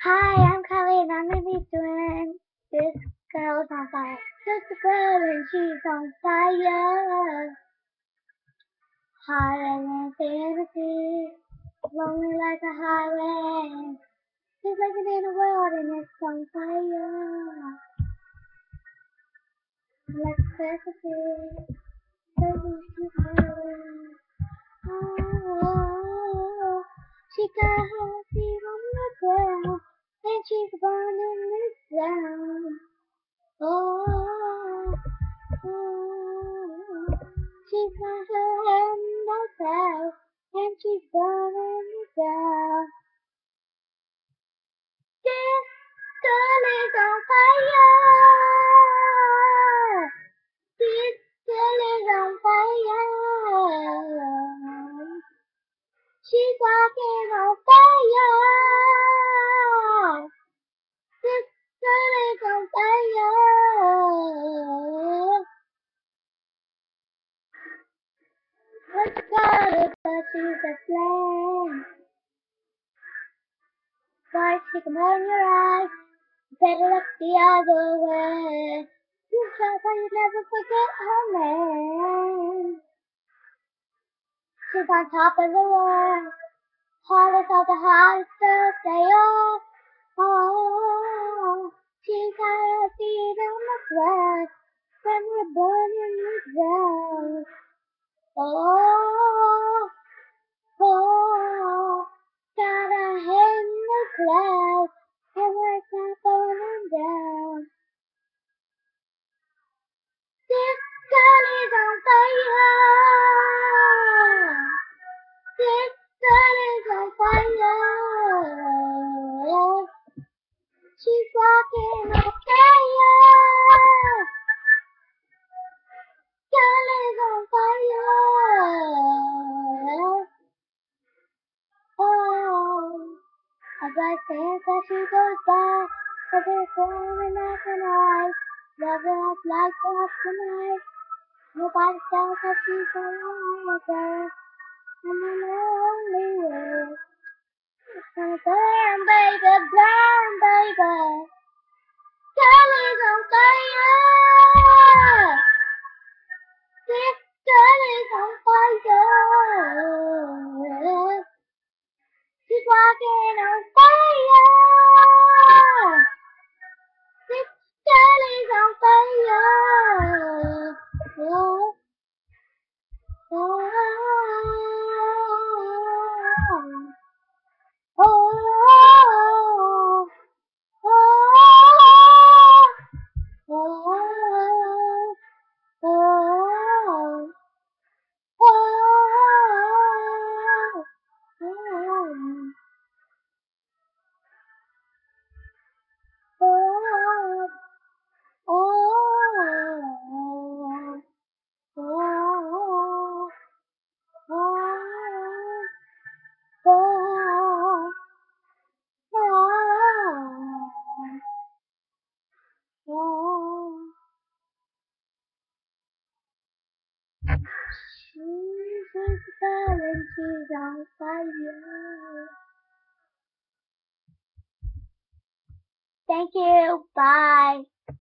Hi, I'm Kylie and I'm gonna be doing This Girl's on Fire. Just a girl and she's on fire. Hotter than fantasy, lonely like a highway. She's like it in a world and it's on fire. Like fantasy, doesn't she feel? Oh, she got her feet on the ground and she's burning this down. Oh, oh, she's got her hand in the clouds and she's burning it down. This girl is on fire. This girl is on fire. She's walking on fire. This girl is on fire. Let's go, but she's a flame. Why she can burn your eyes? Better look the other way. You try but you never forget her name. She's on top of the world. Hardest of the hardest girls they are. Oh, she's got her feet on the ground. When we're burning the ground. Oh, oh, got her head in the clouds, and we're not falling down. This girl is on fire. This girl is on fire. She's walking on fire. Girl is on fire. Oh, as I dance as she goes by, every woman I can eyes, love her like off tonight. Nobody tells that she's alone with her, and the lonely world. It's gonna burn, baby, burn, baby. Girl is on fire. This girl is on fire. She's walking on fire. This girl is on fire. Oh, oh, oh, oh, oh, she's and she's on fire. Thank you. Bye.